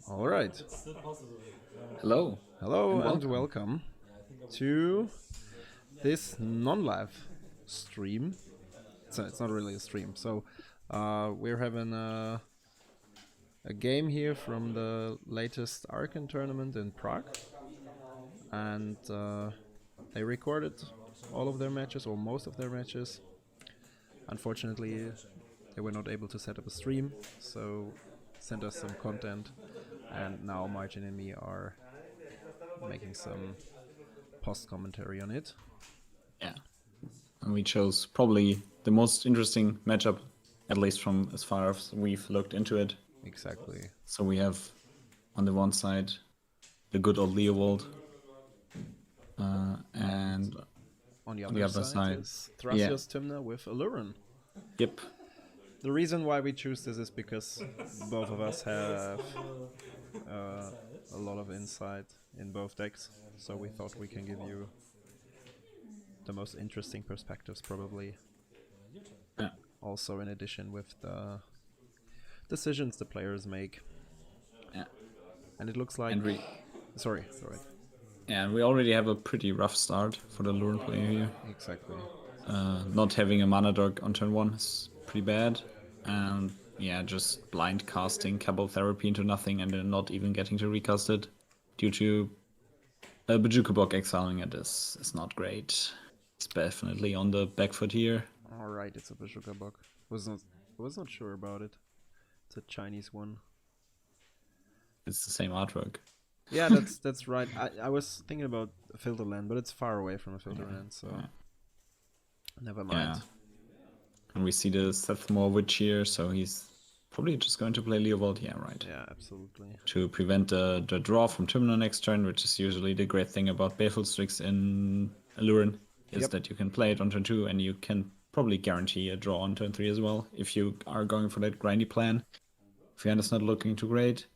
All right. Hello. Hello and welcome. welcome to this non-live stream. So it's not really a stream. So we're having a game here from the latest Archon tournament in Prague, and they recorded all of their matches or most of their matches. Unfortunately, they were not able to set up a stream, so sent us some content, and now Martin and me are making some post commentary on it. Yeah. And we chose probably the most interesting matchup, at least from as far as we've looked into it. Exactly. So we have on the one side the good old Leovold, and on the on the other other side, is Thrasios Timna with Aluren. yep. The reason why we choose this is because both of us have a lot of insight in both decks, so we thought we can give you the most interesting perspectives, probably. Yeah. Also, in addition with the decisions the players make. Yeah. And it looks like. And sorry, go ahead. Yeah, and we already have a pretty rough start for the Aluren player here. Exactly. Not having a mana dog on turn 1 is pretty bad. And yeah, just blind casting Cabal Therapy into nothing and then not even getting to recast it due to Bajukabok exiling it is not great. It's definitely on the back foot here. Alright, it's a Bajukabok. Was not sure about it. It's a Chinese one. It's the same artwork. Yeah, that's right. I was thinking about a Filterland, but it's far away from a Filterland, so never mind. Yeah. And we see the Sethmore Witch here, so he's probably just going to play Leovold. Yeah, right. Yeah, absolutely. To prevent the draw from Tymna next turn, which is usually the great thing about Baleful Strix in Aluren, is that you can play it on turn 2 and you can probably guarantee a draw on turn 3 as well, if you are going for that grindy plan. If your hand is not looking too great.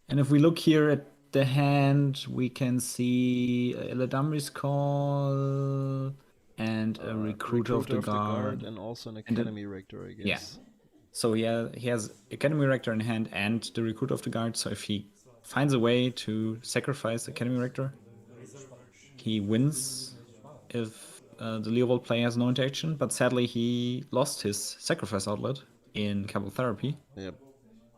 And if we look here at the hand, we can see Eladamri's Call and a Recruiter of the Guard. and also an Academy Rector, I guess. Yeah. So he has Academy Rector in hand and the Recruit of the Guard. So if he finds a way to sacrifice Academy Rector, he wins if the Leovold player has no interaction. But sadly, he lost his sacrifice outlet in Cabal Therapy. Yep.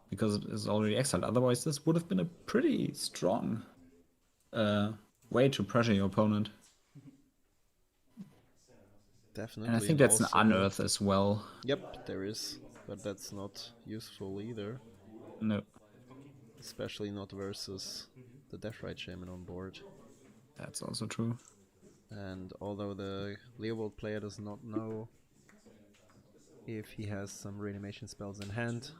Because it is already exiled. Otherwise, this would have been a pretty strong way to pressure your opponent. Definitely. And I think that's an unearth as well. Yep, there is. But that's not useful either. No. Especially not versus the Deathrite Shaman on board. That's also true. And although the Leovold player does not know if he has some reanimation spells in hand,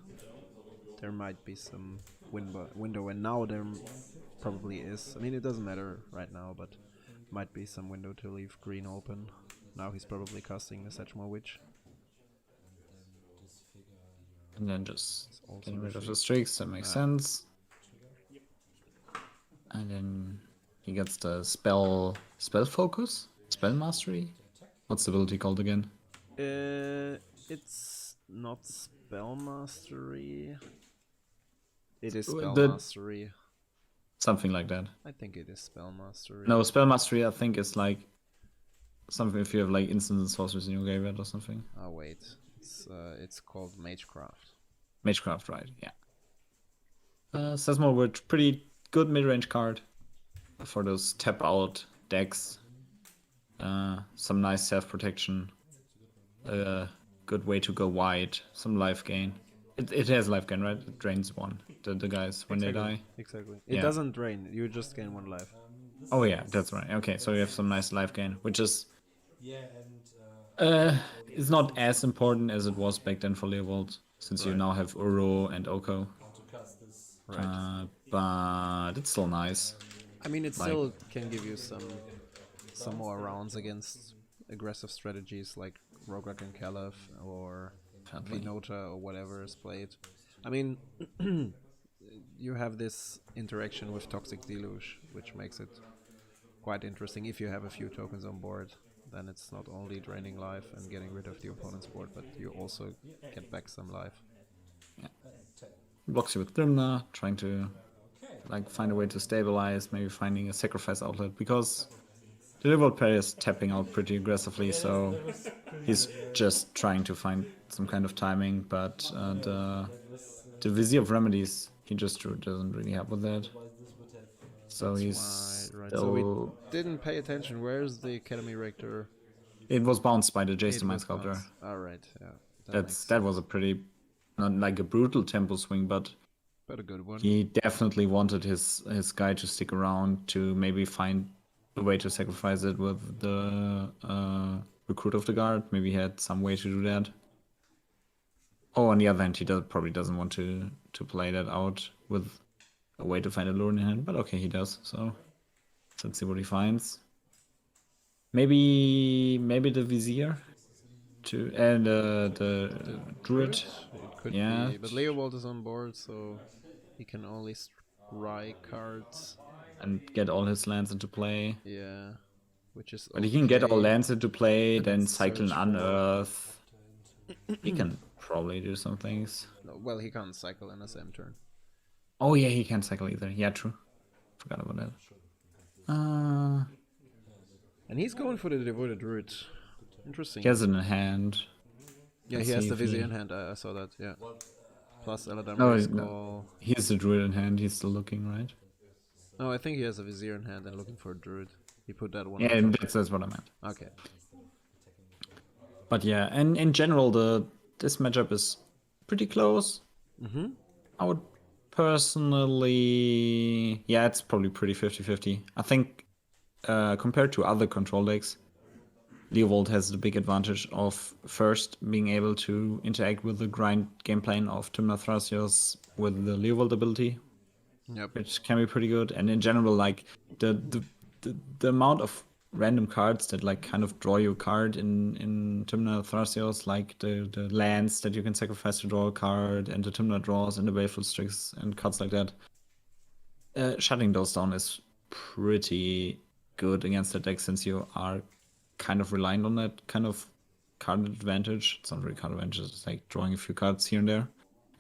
there might be some window, and now there probably is. I mean, it doesn't matter right now, but might be some window to leave green open. Now he's probably casting the Sethmore Witch. And then just getting rid of the streaks, that makes sense. And then he gets the spell focus? Spell mastery? What's the ability called again? It's not spell mastery. It is spell mastery. Something like that. I think it is spell mastery. No, spell mastery I think is like something if you have like instants and sorceries in your graveyard or something. Oh wait, it's called Magecraft. Magecraft, right? Yeah. Sethmore Witch, pretty good mid-range card for those tap out decks. Some nice self protection. Good way to go wide. Some life gain. It has life gain, right? It drains 1. The guys when they die. Exactly. It doesn't drain. You just gain 1 life. Oh yeah, that's right. Okay, so you have some nice life gain, which is it's not as important as it was back then for Leovold, since you now have Uro and Oko. Right. But it's still nice. I mean, it still can give you some more rounds against aggressive strategies like Rograk and Caliph or Vinota or whatever is played. I mean, you have this interaction with Toxic Deluge, which makes it quite interesting. If you have a few tokens on board, then it's not only draining life and getting rid of the opponent's board, but you also get back some life. Yeah. blocks you with Grimna, trying to like find a way to stabilize, maybe finding a sacrifice outlet, because the Leovold player is tapping out pretty aggressively, so he's just trying to find some kind of timing, but the Vizier of Remedies he just drew doesn't really help with that. So That's he's right. So we still... didn't pay attention. Where's the Academy Rector? It was bounced by the Jace It the Mind was Sculptor. bounced. Alright, yeah. That makes That sense. was a pretty, not like a brutal tempo swing, but a good one. he definitely wanted his guy to stick around to maybe find a way to sacrifice it with the recruit of the guard. Maybe he had some way to do that. Oh, on the other hand, he probably doesn't want to play that out with a way to find a Aluren in hand, but okay, he does. So let's see what he finds. Maybe the Vizier to and the Druid. It could Yeah, be. But Leovold is on board, so he can only strike cards. and get all his lands into play. Yeah. Which is But okay. he can get all lands into play, And then then cycle an search for... Unearth. He can probably do some things. No, well, he can't cycle in the same turn. Oh yeah, he can't cycle either. Yeah, true. Forgot about that. And he's going for the Devoted Druid. Interesting. He has it in hand. Yeah, Let's he has see the if he- Vizier in hand. I saw that, yeah. Plus Eladam No, Recall. he has the Druid in hand. He's still looking, right? No, I think he has a Vizier in hand and looking for a Druid. He put that one Yeah, on top. that's what I meant. Okay. But yeah, and in general, this matchup is pretty close. Mm-hmm. I would personally... Yeah, it's probably pretty 50-50. I think compared to other control decks, Leovold has the big advantage of first being able to interact with the grind game plan of Tymna Thrasios with the Leovold ability, Yep. which can be pretty good. And in general, like the amount of random cards that like kind of draw you a card in Tymna Thrasios, like the lands that you can sacrifice to draw a card, and the Tymna draws and the Baleful Strix and cards like that. Shutting those down is pretty good against the deck, since you are kind of reliant on that kind of card advantage. It's not really card advantage, it's like drawing a few cards here and there.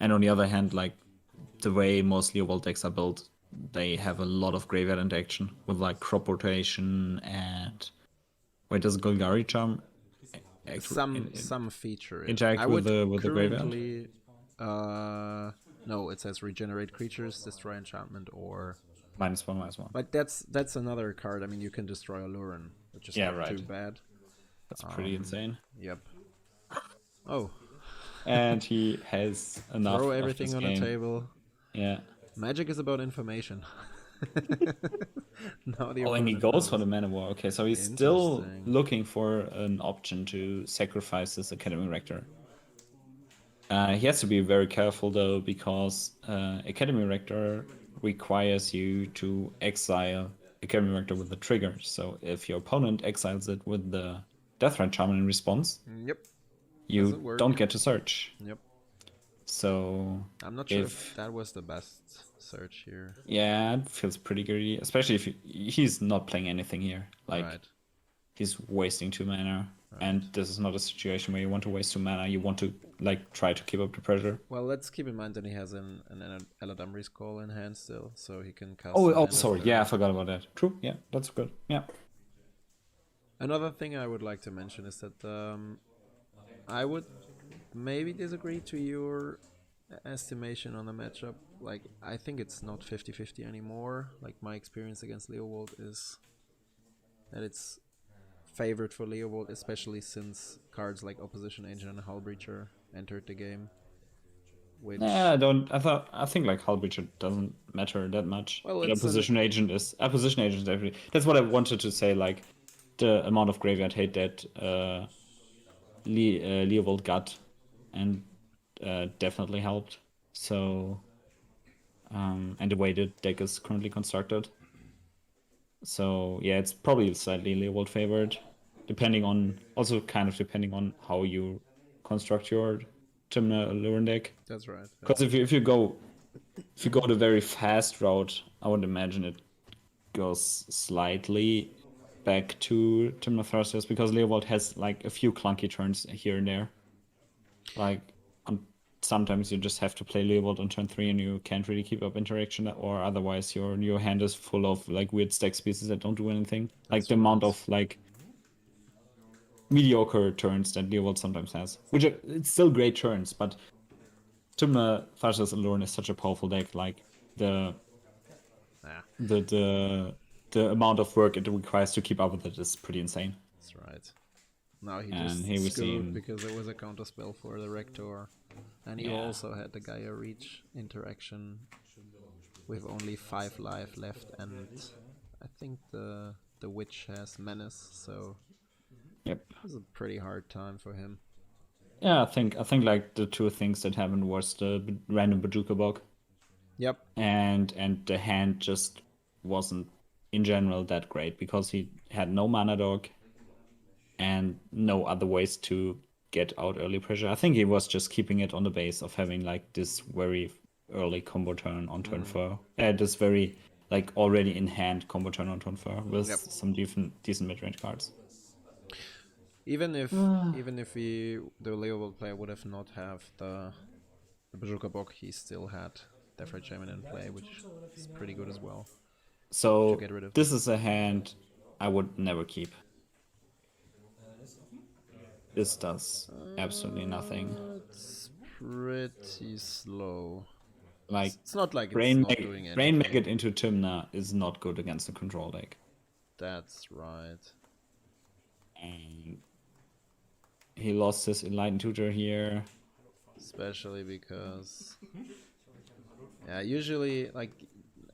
And on the other hand, like the way most Leovold decks are built, they have a lot of graveyard interaction with like crop rotation and... Wait, does Golgari Charm Some feature. interact I with would the graveyard? currently... no, it says regenerate creatures, destroy enchantment, or... -1/-1. But that's another card. I mean, you can destroy Aluren, which is not too bad. That's pretty insane. Yep. Oh. And he has enough. Throw everything on the table. Yeah. Magic is about information. Oh, and he goes for the Mana War. Okay, so he's still looking for an option to sacrifice this Academy Rector. He has to be very careful though, because Academy Rector requires you to exile Academy Rector with the trigger. So if your opponent exiles it with the Deathrite Shaman in response, Yep. you don't get to search. Yep. So I'm not sure if that was the best search here. Yeah, it feels pretty greedy, especially if he's not playing anything here. Like he's wasting 2 mana, and this is not a situation where you want to waste 2 mana. You want to like try to keep up the pressure. Well, let's keep in mind that he has an Eladam Recall in hand still, so he can cast. Oh, sorry. Yeah, I forgot about that. True. Yeah, that's good. Yeah. Another thing I would like to mention is that I would maybe disagree to your estimation on the matchup. Like, I think it's not 50-50 anymore. Like, my experience against Leovold is that it's favored for Leovold, especially since cards like Opposition Agent and Hull Breacher entered the game. Which I think like Hull Breacher doesn't matter that much. Well, it's Opposition Agent is definitely... That's what I wanted to say. Like the amount of graveyard hate that Leovold got, and definitely helped. So and the way the deck is currently constructed. So yeah, it's probably slightly Leovold favored, depending on how you construct your Tymna Aluren deck. That's right. Because if you go the very fast route, I would imagine it goes slightly back to Tymna Thrasios, because Leovold has like a few clunky turns here and there. Like on sometimes you just have to play Leovold on turn 3 and you can't really keep up interaction, or otherwise your hand is full of like weird stack pieces that don't do anything. Like the amount of like mediocre turns that Leovold sometimes has, which it's still great turns, but Tymna versus Aluren is such a powerful deck. Like the Yeah, the amount of work it requires to keep up with it is pretty insane. that's right. Now he And just here we see screwed him. because there was a counter spell for the Rector. And he Yeah. also had the Gaia Reach interaction with only 5 life left, and I think the Witch has Menace, so Yep. it was a pretty hard time for him. Yeah, I think like the two things that happened was the random Bazooka bug. Yep. And the hand just wasn't in general that great because he had no mana dog and no other ways to get out early pressure. I think he was just keeping it on the base of having like this very early combo turn on turn 4. This very like already in hand combo turn on turn 4 with Yep. some decent mid-range cards. Even if the Leovold player would have not have the Bazooka Bog, he still had Deathray Shaman in play, which is pretty good as well. So To get rid of. this is a hand I would never keep. This does absolutely nothing. It's pretty slow. Like It's not like it's not doing anything. Brain Maggot into Tymna is not good against the control deck. That's right. And he lost his Enlightened Tutor here. Especially because, yeah, usually, like,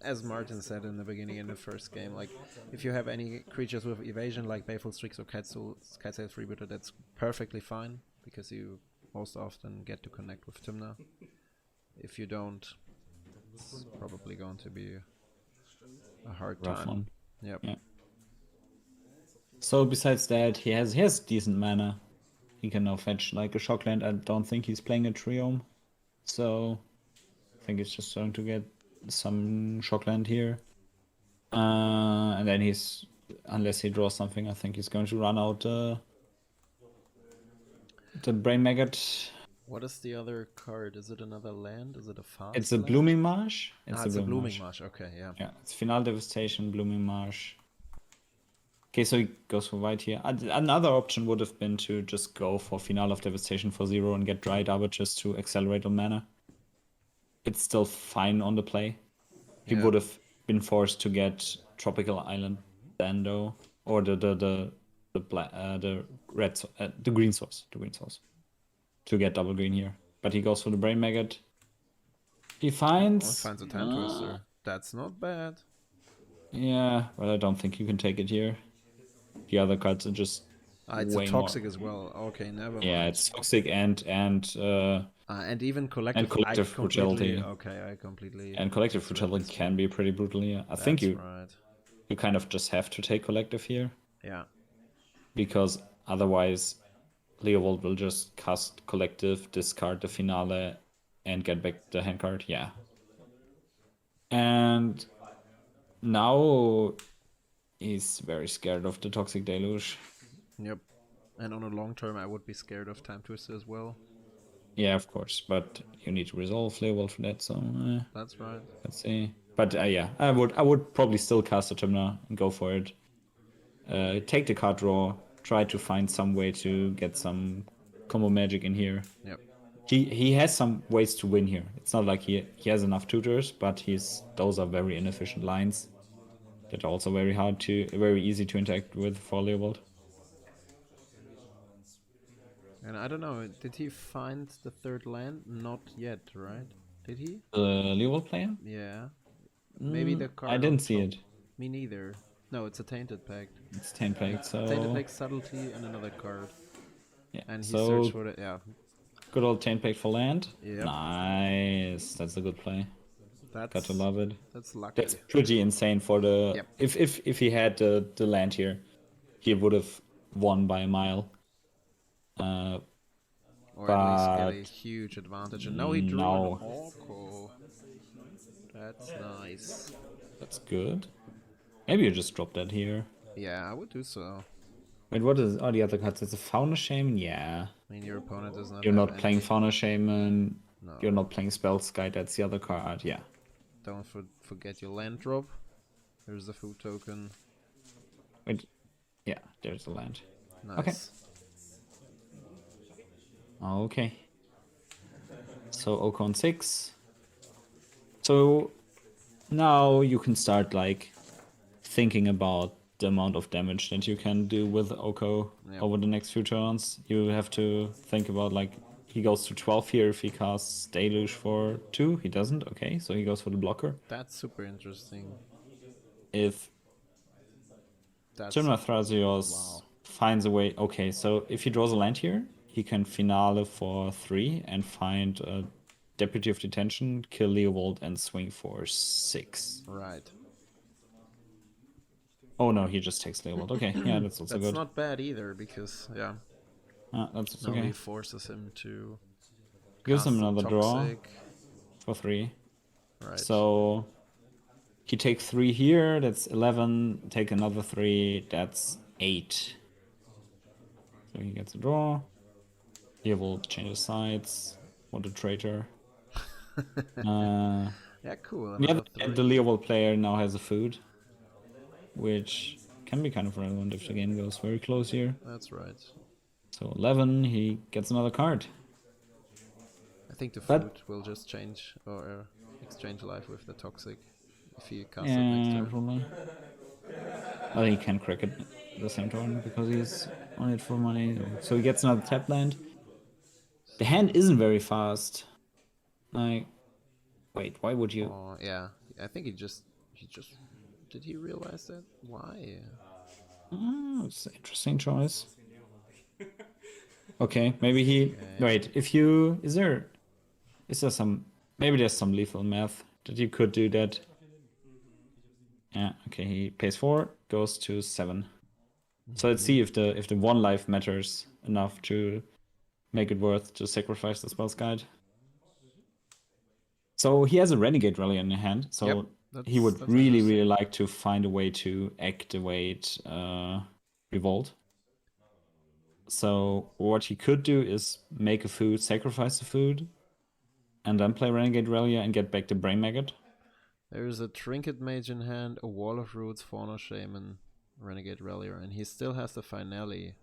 as Martin said in the beginning in the first game, like, if you have any creatures with evasion, like Baleful Strix or Catsail Freebooter, that's perfectly fine, because you most often get to connect with Tymna. If you don't, it's probably going to be a hard Rough time. one. Yep. Yeah. So besides that, he has decent mana. He can now fetch like a Shockland. I don't think he's playing a Triome. So I think he's just trying to get some Shockland here. And then he's, unless he draws something, I think he's going to run out the Brain Maggot. What is the other card? Is it another land? Is it a fast It's a land? Blooming Marsh. It's a Blooming Marsh. Okay, yeah. Yeah, it's Final Devastation, Blooming Marsh. Okay, so he goes for white here. Another option would have been to just go for Final of Devastation for 0 and get Dry Arbor just to accelerate on mana. It's still fine on the play. He would have been forced to get Tropical Island then though, or the green source, to get double green here. But he goes for the Brain Maggot. He finds a Time Twister. That's not bad. Yeah, but I don't think you can take it here. The other cards are just it's way a toxic more. as well. Okay, never mind. Yeah, it's toxic and even collective, fragility. Okay, I completely. And collective fragility can be pretty brutal. Yeah, I think you kind of just have to take collective here. Yeah. Because otherwise, Leovold will just cast collective, discard the finale, and get back the hand card. Yeah. And now he's very scared of the Toxic Deluge. Yep. And on a long term, I would be scared of Time Twister as well. Yeah, of course, but you need to resolve Leovold for that, so that's right. Let's see. But yeah, I would probably still cast a Tymna and go for it. Take the card draw, try to find some way to get some combo magic in here. Yep. He has some ways to win here. It's not like he has enough tutors, but those are very inefficient lines that are also very easy to interact with for Leovold. And I don't know, did he find the third land? Not yet, right? Did he? The Leovold player? Yeah. Maybe the card. I didn't see it. Me neither. No, it's a Tainted Pact. It's Tainted Pact, so... Tainted Pact, Subtlety, and another card. Yeah, and he searched for it, Good old Tainted Pact for land. Yep. Nice. That's a good play. Got to love it. That's lucky. That's pretty insane for the... Yep. If he had the land here, he would have won by a mile. Or at least get a huge advantage. And now he drew an Orko. That's nice. That's good. Maybe you just drop that here. Yeah, I would do so. Wait, what is the other cards? It's a Fauna Shaman? Yeah. I mean, your opponent does not. You're not playing Fauna Shaman. No. You're not playing Spells Guide, that's the other card, yeah. Don't forget your land drop. Here's the food token. Wait, yeah, there's the land. Okay. Nice. Okay. So Ocon 6. So now you can start like thinking about the amount of damage that you can do with Oko Yep. over the next few turns. You have to think about like he goes to 12 here if he casts Deluge for 2. He doesn't. Okay, so he goes for the blocker. That's super interesting. If That's Thrasios wow. finds a way. Okay, so if he draws a land here, he can finale for 3 and find a Deputy of Detention, kill Leovold, and swing for 6. Right. Oh no, he just takes Leovold. Okay, yeah, that's also That's good. not bad either because yeah, That's now okay. he forces him to Gives cast him the another draw toxic. for 3. Right. So he takes 3 here, that's 11. Take another 3, that's 8. So he gets a draw. Leovold changes sides. What a traitor. Yeah, cool. The other Another hand, the 3. Leovold player now has a food, which can be kind of relevant if the game goes very close here. That's right. So 11, he gets another card. I think the But food will just change or exchange life with the toxic if he casts it next yeah, turn. probably. Well, he can crack it at the same turn because he's on it for money. So he gets another tap land. The hand isn't very fast. Like, wait, why would you? Oh yeah, I think he just did he realize that? Why? Oh, it's an interesting choice. Okay, maybe he. Okay. Wait, is there some? Maybe there's some lethal math that you could do that. Yeah. Okay, he pays 4, goes to 7. So let's see if the 1 life matters enough to make it worth to sacrifice the spell's guide. So he has a Renegade Rally in hand, so Yep, he would that's really, interesting. really like to find a way to activate Revolt. So what he could do is make a food, sacrifice the food, and then play Renegade Rally and get back the Brain Maggot. There's a Trinket Mage in hand, a Wall of Roots, Fauna Shaman, Renegade Relier, and he still has the finale.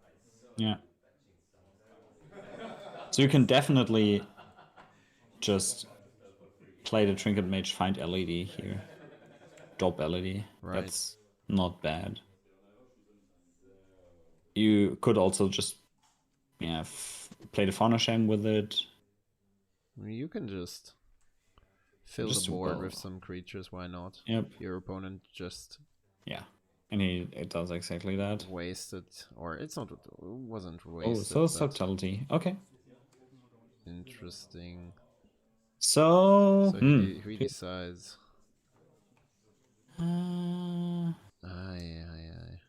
Yeah. So you can definitely just play the Trinket Mage, find LED here. Drop LED. Right. That's not bad. You could also just play the Fauna Shame with it. I mean, you can just fill Just the board well, with some creatures, why not? Yep. Your opponent just And it does exactly that. wasted, or it wasn't Oh, wasted. so But subtlety. Okay. interesting. So, So he decides. Uh, Aye, aye, aye.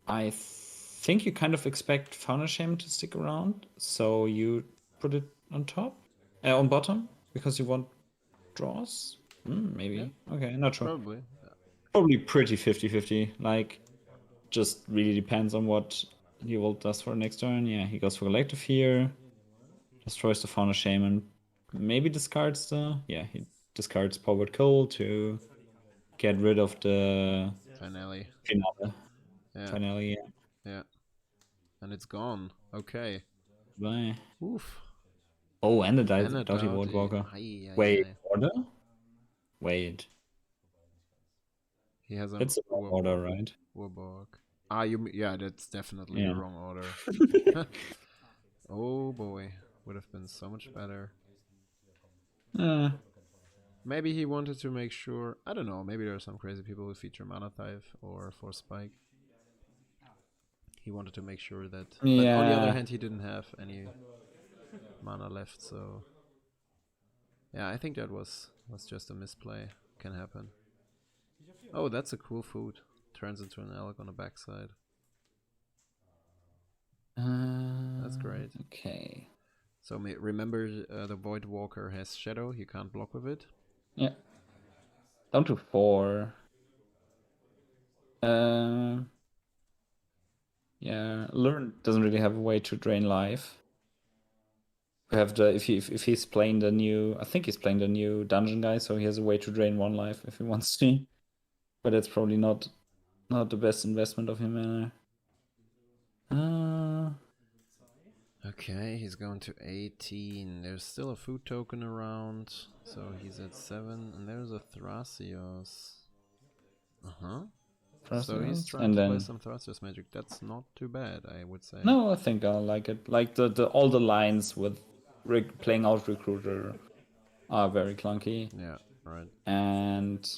I think you kind of expect Fauna Shame to stick around, so you put it on top, on bottom, because you want draws? Maybe. Yeah, Okay, not sure. probably. Probably pretty 50-50. Like, just really depends on what Leovold does for next turn. Yeah, he goes for Collective here, destroys the Fauna Shaman, maybe discards the... Yeah, he discards Powered Coal to get rid of the Finale. finale. Yeah. Finale, yeah. Yeah. And it's gone. Okay. Bye. Oof. Oh, and a And a Doughty Doughty. Walker. Aye, aye, Wait, aye. order? Wait. He has an It's the wrong order, right? Warborg. Yeah, that's definitely the Yeah. wrong order. Oh boy. Would have been so much better. Maybe he wanted to make sure. I don't know. Maybe there are some crazy people who feature Mana Tithe or Force Spike. He wanted to make sure that. But on the other hand, he didn't have any mana left, so. Yeah, I think that was just a misplay. Can happen. Oh, that's a cool food. Turns into an elk on the backside. That's great. Okay. So remember, the Void Walker has Shadow. You can't block with it. Yeah. Down to 4. Yeah, Aluren doesn't really have a way to drain life. We have the if he's playing the new, I think he's playing the new dungeon guy, so he has a way to drain 1 life if he wants to. But that's probably not the best investment of him. Okay, he's going to 18. There's still a food token around, so he's at 7. And there's a Thrasios. So he's trying and to play then some Thrasios magic. That's not too bad, I would say. no, I think I like it. Like the all the lines with playing out recruiter are very clunky. Yeah, right. And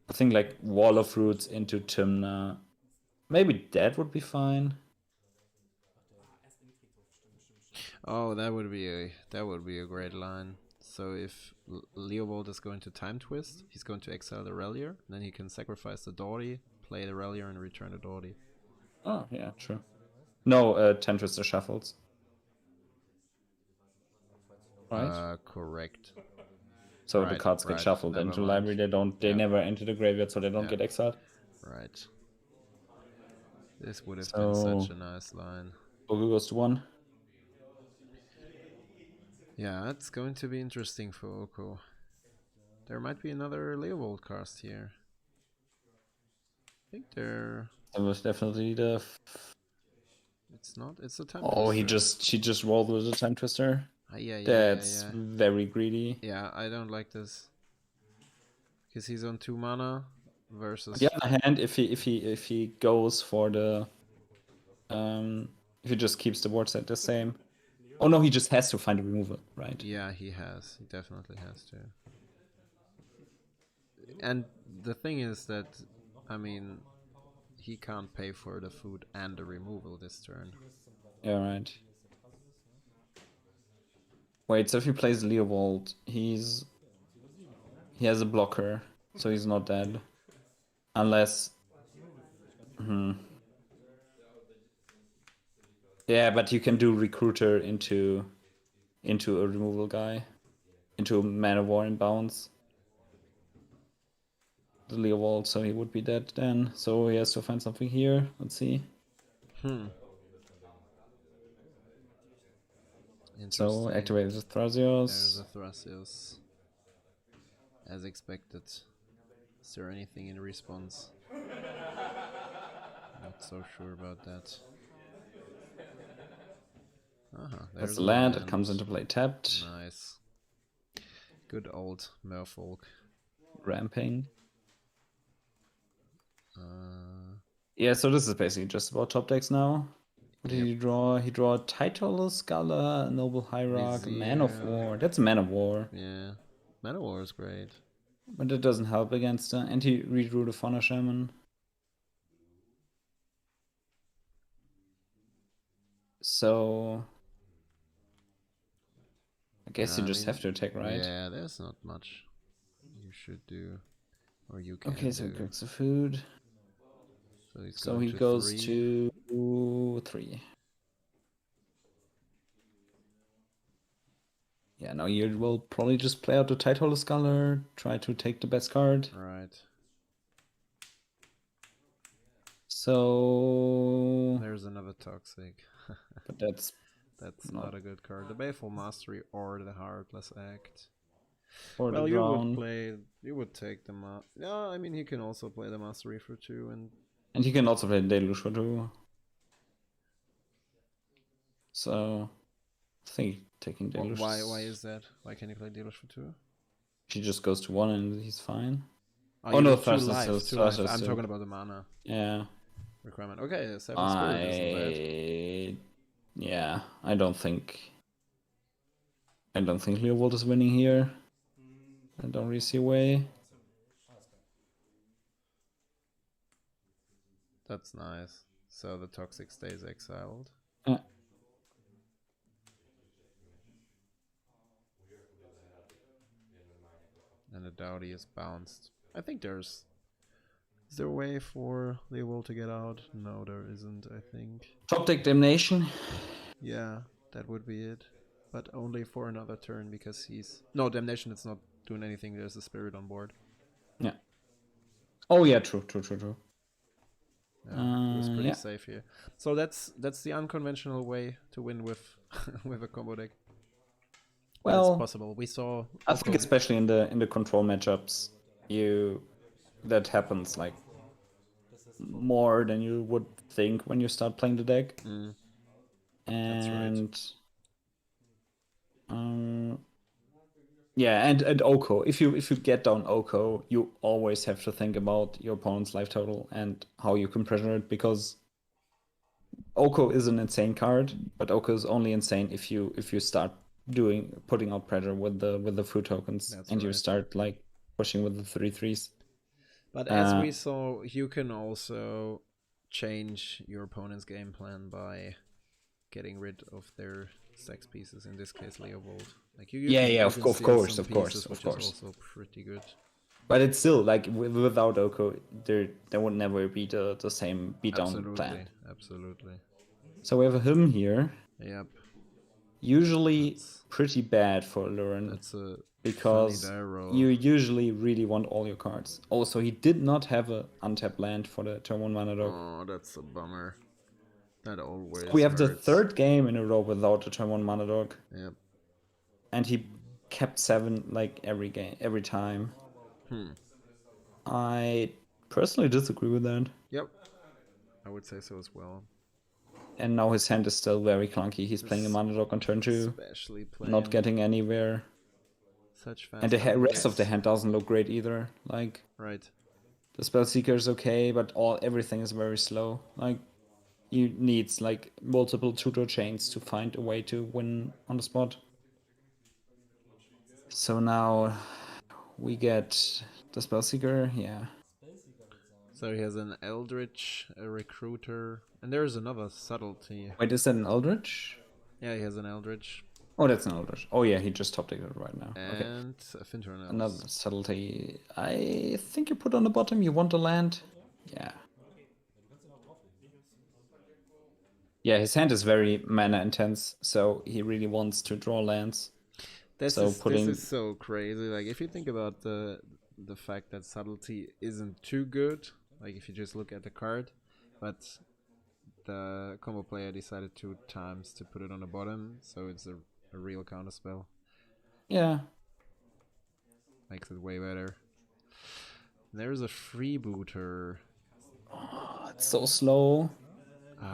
I think like Wall of Roots into Tymna, maybe that would be fine. Oh, that would be a great line. So if Leovold is going to time twist, he's going to exile the Relier, then he can sacrifice the Dory, play the Relier, and return the Dory. Oh yeah, true. No, 10 Twister shuffles. Right? Correct. So the cards get shuffled Never into mind. library. They never enter the graveyard, so they don't get exiled. Right. This would have been So such a nice line. Bogu goes to 1. Yeah, it's going to be interesting for Oko. There might be another Leovold cast here. I think there. That was definitely the. It's not. It's a time. Oh, twister. she just rolled with a time twister. Yeah. That's very greedy. Yeah, I don't like this. Because he's on 2 mana versus. On the other hand, if he goes for the if he just keeps the board set the same. Oh no, he just has to find a removal, right? Yeah, he has. He definitely has to. And the thing is that, I mean, he can't pay for the food and the removal this turn. Yeah, right. Wait, so if he plays Leovold, he has a blocker, so he's not dead. Unless yeah, but you can do recruiter into a removal guy. Into a Man of War and bounce. The Leovold, so he would be dead then. So he has to find something here. Let's see. So activate the Thrasios. There's a Thrasios. As expected. Is there anything in response? Not so sure about that. That's the land. It comes into play tapped. Nice. Good old Merfolk. Ramping. Yeah, so this is basically just about top decks now. What did he draw? He drew a Title Scholar, a Noble Hierarch, a Man of War. That's a Man of War. Yeah. Man of War is great. But it doesn't help against the anti redrew the Fauna Shaman. So I guess you just have to attack, right? Yeah, there's not much you should do. Or you can Okay, so he cooks the food. So he goes to 3. Yeah, now you will probably just play out the Title Scholar, try to take the best card. Right. So there's another Toxic. But that's not a good card. The Baleful Mastery or the Heartless Act. Or well, you would take the yeah, I mean he can also play the Mastery for 2 and he can also play the Deluge for 2. So I think taking Deluge. Why is that? Why can he play Deluge for 2? He just goes to 1 and he's fine. Oh no, 2 life. I'm talking about the mana. Yeah. Requirement. Okay, 7 Spirit isn't bad. Yeah, I don't think Leovold is winning here. I don't really see a way. That's nice. So the Toxic stays exiled. Yeah. And the Dowdy is bounced. I think is there a way for Leovold to get out? No, there isn't, I think. Top deck Damnation. Yeah, that would be it. But only for another turn because he's... No, Damnation, it's not doing anything. There's a Spirit on board. Yeah. Oh yeah, true. Yeah, he was pretty safe here. So that's the unconventional way to win with with a combo deck. But it's Well, possible. We saw I think Oko. especially in the control matchups, that happens like more than you would think when you start playing the deck. That's right. And um, yeah, and Oko. If you get down Oko, you always have to think about your opponent's life total and how you can pressure it, because Oko is an insane card, but Oko is only insane if you start putting out pressure with the food tokens. That's and you right. start like pushing with the 3/3s. But as we saw, you can also change your opponent's game plan by getting rid of their sex pieces. In this case, Leovold. Like you can Of steal course, some of course, pieces, of which is course. also pretty good. But it's still like without Oko, there would never be the same beatdown plan. Absolutely. So we have a him here. Yep. Usually pretty bad for Aluren, That's a funny because die roll. you usually really want all your cards. Also, he did not have an untapped land for the turn 1 mana dog. Oh, that's a bummer. That always So we have the hurts. third game in a row without a turn 1 mana dog. Yep. And he kept 7 like every time. I personally disagree with that. Yep. I would say so as well. And now his hand is still very clunky. He's playing a mana dog on turn 2, Especially playing not getting anywhere. such fast. And the rest of the abilities. hand doesn't look great either. Like, Right. the Spellseeker is okay, but everything is very slow. Like, you needs like multiple tutor chains to find a way to win on the spot. So now we get the Spellseeker, yeah. So he has an Eldritch, a Recruiter, and there's another subtlety. Wait, is that an Eldritch? Yeah, he has an Eldritch. Oh, that's an Eldritch. Oh yeah, he just top decked it right now. And Okay. a Finternails. Another subtlety. I think you put on the bottom, you want the land? Yeah. Yeah, his hand is very mana intense, so he really wants to draw lands. This is so crazy. Like if you think about the fact that subtlety isn't too good, like if you just look at the card, but the combo player decided 2 times to put it on the bottom, so it's a real counter spell. Yeah. Makes it way better. There's a freebooter. Oh, it's so slow.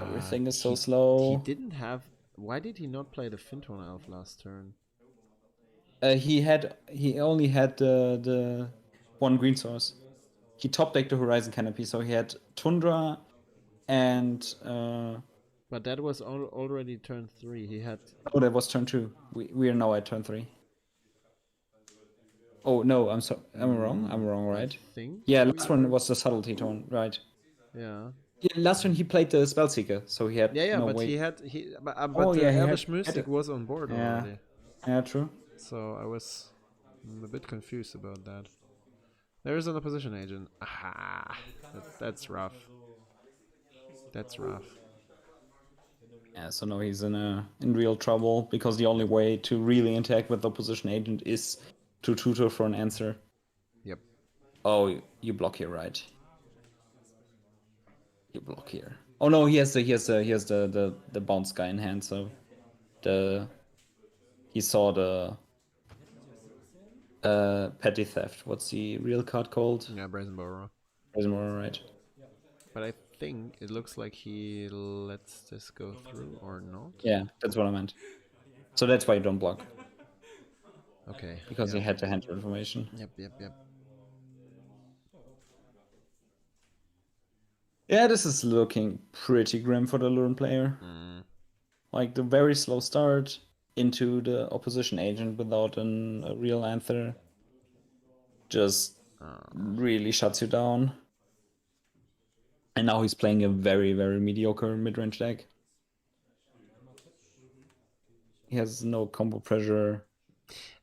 Everything is so slow. He didn't have. Why did he not play the Finton Elf last turn? He only had the one green source. He top decked the Horizon Canopy, so he had Tundra and But that was already turn 3. He had. oh, that was turn 2. We are now at turn 3. Oh no, I'm sorry. I'm wrong, right? I think. Yeah, last one was the subtlety tone, right? Yeah. Yeah, last one he played the Spellseeker, so he had Yeah, no but way. but the Elvish Mystic was on board already. Yeah, true. So I was a bit confused about that. There is an opposition agent. Aha, that's rough. That's rough. Yeah, so now he's in real trouble, because the only way to really interact with the opposition agent is to tutor for an answer. Yep. Oh, you block here, right? You block here. Oh no, he has the bounce guy in hand, so he saw the petty theft. What's the real card called? Yeah, Brazen Borrower. Brazen Borrower, right? But I think it looks like he lets this go through or not. Yeah, that's what I meant. So that's why you don't block. Okay. Because he had the hand information. Yep. Yeah, this is looking pretty grim for the Aluren player. Like the very slow start into the opposition agent without a real answer just really shuts you down. And now he's playing a very, very mediocre mid-range deck. He has no combo pressure.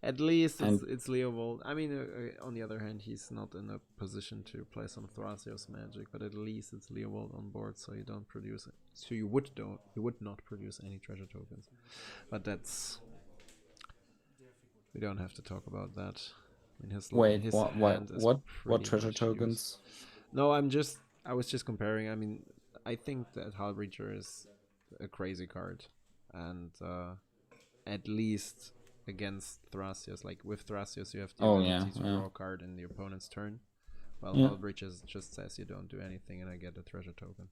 At least it's Leovold. I mean, on the other hand, he's not in a position to play some Thrasios magic, but at least it's Leovold on board, so you don't produce it. So you would not produce any treasure tokens. But we don't have to talk about that. I mean, his what treasure tokens? No, I was just comparing. I mean, I think that Hellbreacher is a crazy card, and at least against Thrasios. Like with Thrasios, you have the Oh, ability to yeah. draw a card in the opponent's turn, while Yeah. Hull Breaches just says you don't do anything and I get a treasure token.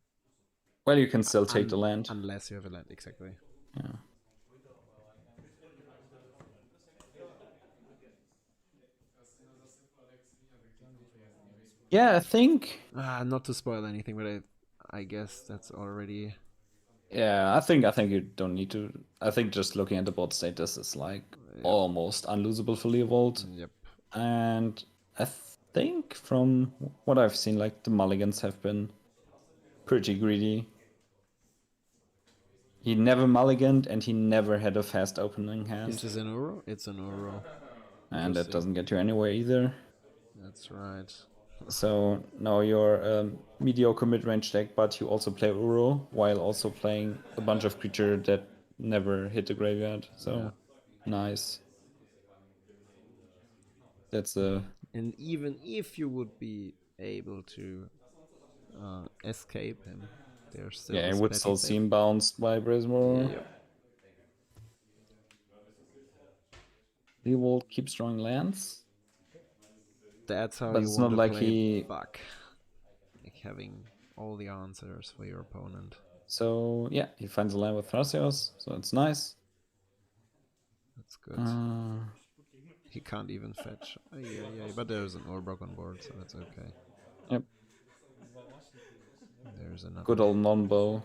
Well, you can still take the land. Unless you have a land, exactly. Yeah. Yeah, I think. Not to spoil anything, but I guess that's already. Yeah, I think you don't need to. I think just looking at the board state, this is like almost unlosable for Leovold. Yep. And I think from what I've seen, like the mulligans have been pretty greedy. He never mulliganed and he never had a fast opening hand. This is an Uro? It's an Uro. And that doesn't get you anywhere either. That's right. So now you're a mediocre mid-range deck, but you also play Uro while also playing a bunch of creatures that never hit the graveyard. So nice. That's a. And even if you would be able to escape him, there's still. Yeah, it would still seem bounced by Brismore. Yep. Leovold keeps drawing lands. That's how But you it's want not to like play he. Buck. Like having all the answers for your opponent. So yeah, he finds a land with Thrasios, so it's nice. That's good. He can't even fetch. Yeah, but there's an Orbrock on board, so that's okay. Yep. There's another. Good old non-bow.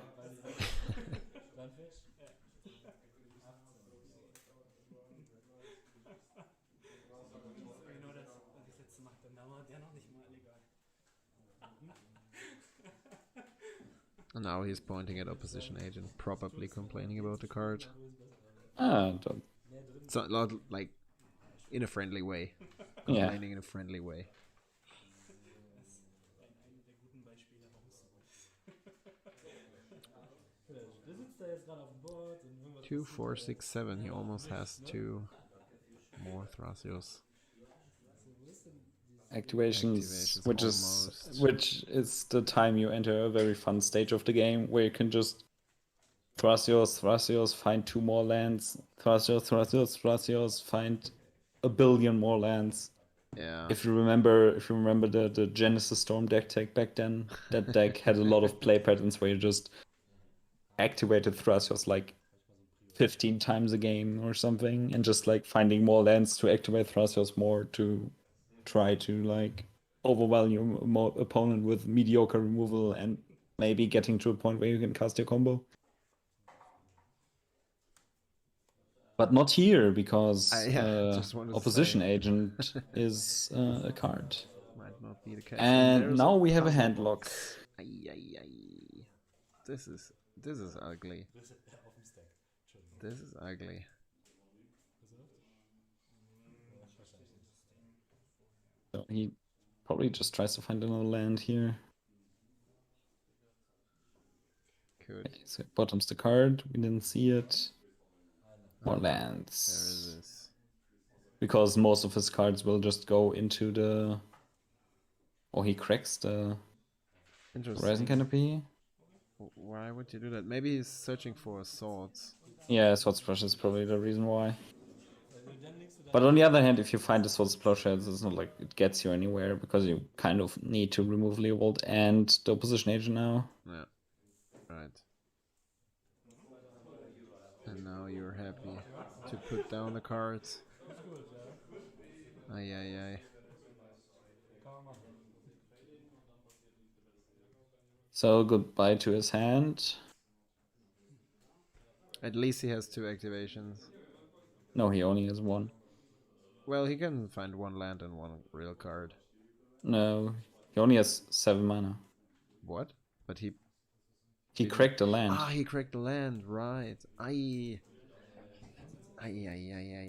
And now he's pointing at opposition agent, probably complaining about the card. Don't. It's not like in a friendly way. Complaining in a friendly way. 2, 4, 6, 7. He almost has 2 more Thrasios. Activations, which is the time you enter a very fun stage of the game where you can just Thrasios, find 2 more lands, Thrasios, find a billion more lands. Yeah. If you remember the Genesis Storm deck back then, that deck had a lot of play patterns where you just activated Thrasios like 15 times a game or something, and just like finding more lands to activate Thrasios more to try to like overwhelm your opponent with mediocre removal and maybe getting to a point where you can cast your combo. But not here, because opposition agent is a card. Might not be the case. And now we have a hand lock. This is ugly. This is ugly. So he probably just tries to find another land here. Good. Okay, so bottoms the card. We didn't see it. More lands. There is this. Because most of his cards will just go into the. Oh, he cracks the Horizon Canopy. Why would you do that? Maybe he's searching for swords. Yeah, Sword Splash is probably the reason why. But on the other hand, if you find the Sword Splash, it's not like it gets you anywhere, because you kind of need to remove Leovold and the opposition agent now. Yeah. Right. And now you're happy to put down the cards. Ay. So goodbye to his hand. At least he has 2 activations. No, he only has 1. Well, he can find 1 land and 1 real card. No, he only has 7 mana. What? But he cracked the land. He cracked the land, right. Ay.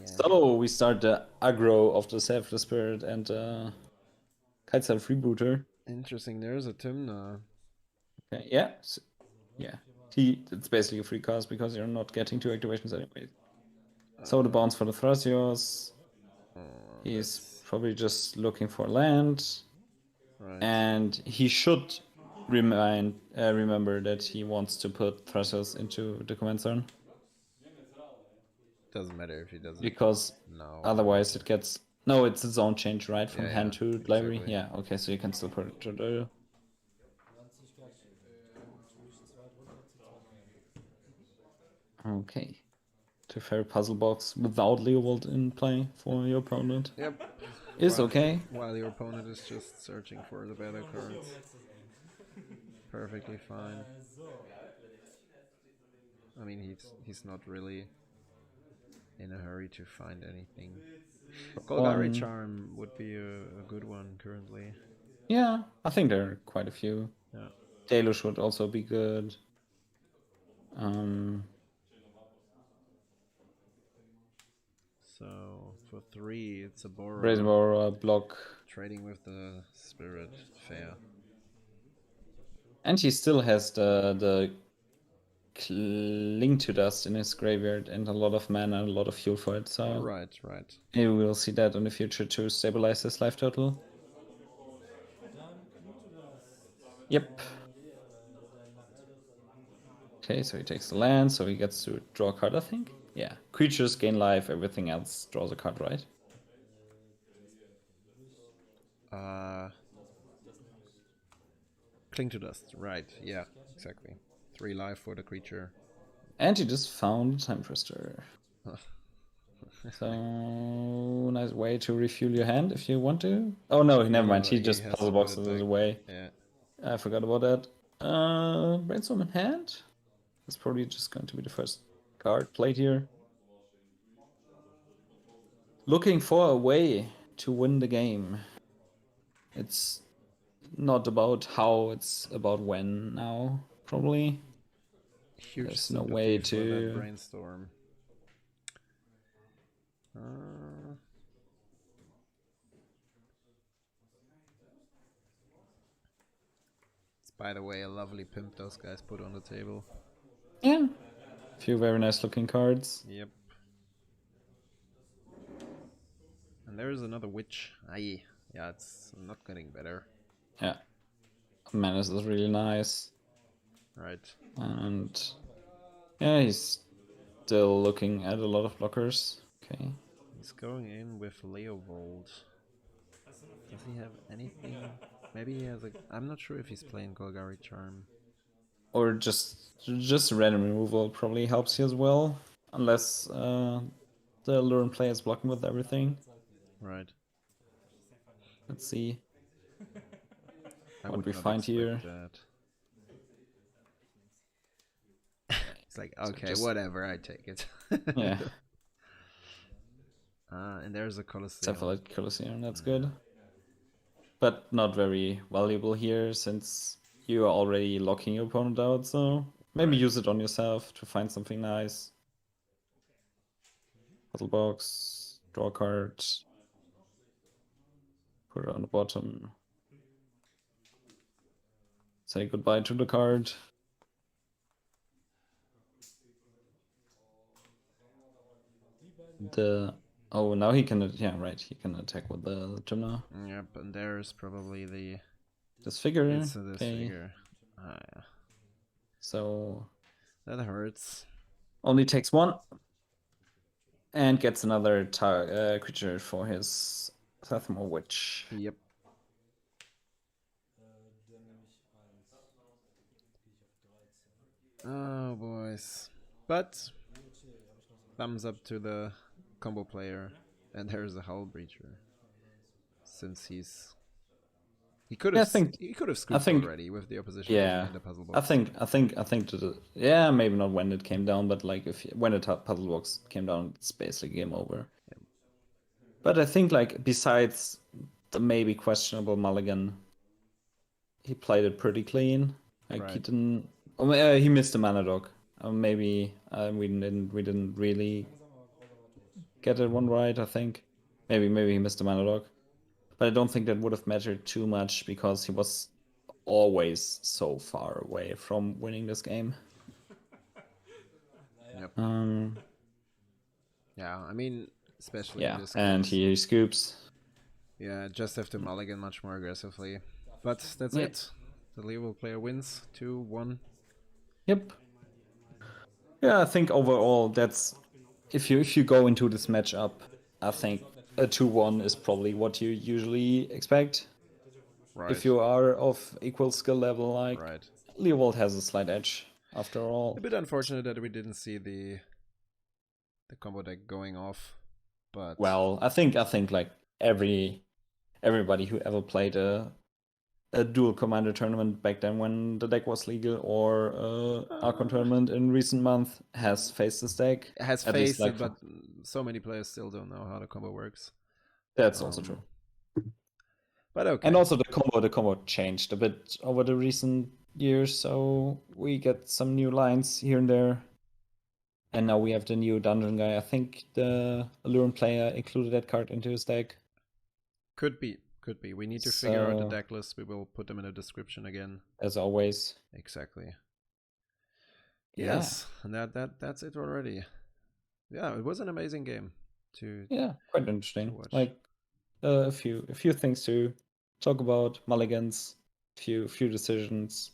So we start the aggro of the Selfless Spirit and Kitesail Freebooter. Interesting, there's a Tymna. Okay, yeah. It's basically a free cast because you're not getting 2 activations anyway. So the bounce for the Thrasios. He's probably just looking for land. Right. And he should remember that he wants to put Thrasios into the command zone. Doesn't matter if he does it. Because No. otherwise it gets... No, it's its own change, right? From Yeah, hand yeah, to library? exactly. Yeah, okay, so you can still put it to the... Okay. To fair puzzle box without Leovold in play for your opponent. Yep. Is okay. While your opponent is just searching for the better cards. Perfectly fine. I mean, he's not really in a hurry to find anything. Golgari Charm would be a good one currently. Yeah, I think there are quite a few. Yeah. Deluge would also be good. So for 3, it's a Brazen borrow. Borrower, block. Trading with the spirit, fair. And he still has the Cling to Dust in his graveyard and a lot of mana and a lot of fuel for it, so... Right. Maybe we'll see that in the future to stabilize his life total. Yep. Okay, so he takes the land, so he gets to draw a card, I think? Yeah. Creatures gain life, everything else draws a card, right? Cling to Dust, right, yeah, exactly. 3 life for the creature. And he just found Time Twister. So, nice way to refuel your hand if you want to. Oh no, never mind, he just puzzle boxes it away. Yeah. I forgot about that. Brainstorm in hand? That's probably just going to be the first card played here. Looking for a way to win the game. It's not about how, it's about when now, probably. Huge There's no sympathy way for that to... brainstorm. It's, by the way, a lovely pimp those guys put on the table. Yeah. A few very nice looking cards. Yep. And there's another witch. Aye. Yeah, it's not getting better. Yeah. Menace is really nice. Right. And yeah, he's still looking at a lot of blockers. Okay. He's going in with Leovold. Does he have anything? Maybe he has a... I'm not sure if he's playing Golgari Charm. Or just random removal probably helps you as well. Unless the Aluren player is blocking with everything. Right. Let's see. I What would we not find expect here. that. It's like, okay, just... whatever, I take it. Yeah. And there's a Colosseum. Cephalite Colosseum, that's good. But not very valuable here since you are already locking your opponent out, so maybe use it on yourself to find something nice. Puzzle box, draw a card, put it on the bottom. Say goodbye to the card. Oh, now he can, yeah, right, he can attack with the Gymna. Yep, and there's probably This figure. It's this okay. figure. Yeah. So that hurts. Only takes 1. And gets another creature for his Thermal Witch. Yep. Oh, boys. But thumbs up to the combo player. And there's a Hull Breacher. Since he could have scooped already with the opposition in the puzzle box. I think yeah, maybe not when it came down, but like when the puzzle box came down, it's basically game over. Yep. But I think like besides the maybe questionable mulligan, he played it pretty clean. Like right. he didn't. He missed the mana dog. Maybe we didn't really get it one right. I think maybe he missed the mana dog. But I don't think that would have mattered too much because he was always so far away from winning this game. Yep. Yeah, I mean, especially in this case. And he scoops. Yeah, just have to mulligan much more aggressively. But that's it. The Leovold player wins 2-1. Yep. Yeah, I think overall that's if you go into this matchup, I think a 2-1 is probably what you usually expect. Right. If you are of equal skill level, like Right. Leovold has a slight edge after all. A bit unfortunate that we didn't see the combo deck going off, but Well, I think like everybody who ever played a dual commander tournament back then when the deck was legal, or Archon tournament in recent months has faced this deck. has At least faced like it, but so many players still don't know how the combo works. that's also true. But okay. And also the combo changed a bit over the recent years, so we get some new lines here and there. And now we have the new dungeon guy. I think the Aluren player included that card into his deck. Could be. We need to figure out the deck list. We will put them in the description again. As always. Exactly. Yeah. Yes, and that's it already. Yeah, it was an amazing game to quite interesting. watch. Like a few things to talk about, mulligans, few decisions.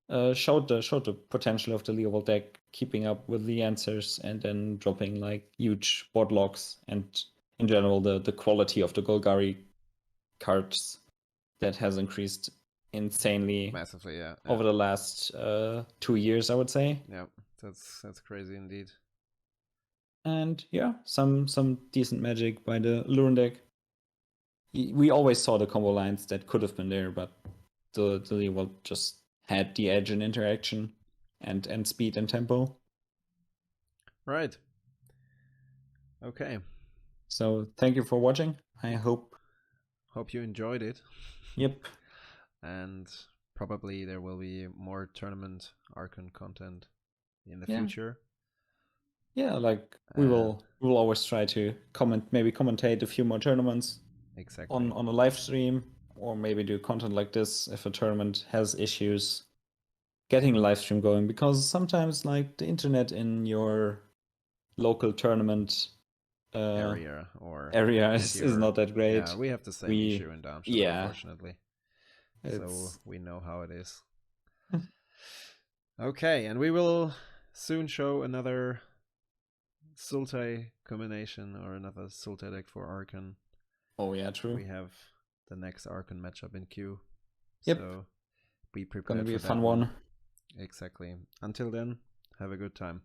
Showed the potential of the Leovold deck, keeping up with the answers and then dropping like huge board locks, and in general the quality of the Golgari cards that has increased insanely, massively, yeah. over the last 2 years, I would say. Yeah, that's crazy indeed. And yeah, some decent magic by the Aluren deck. We always saw the combo lines that could have been there, but the Leovold just had the edge in interaction and speed and tempo. Right. Okay. So thank you for watching. I hope you enjoyed it. Yep. And probably there will be more tournament Archon content in the future. Yeah, like we will always try to commentate a few more tournaments. Exactly. On a live stream, or maybe do content like this if a tournament has issues getting a live stream going, because sometimes like the internet in your local tournament area is not that great. Yeah, we have the same issue in Darmstadt, unfortunately. So we know how it is. Okay, and we will soon show another Sultai combination or another Sultai deck for Archon. Oh yeah, true. We have the next Archon matchup in Q. Yep. So be prepared. Gonna be for a fun that one. Exactly. Until then, have a good time.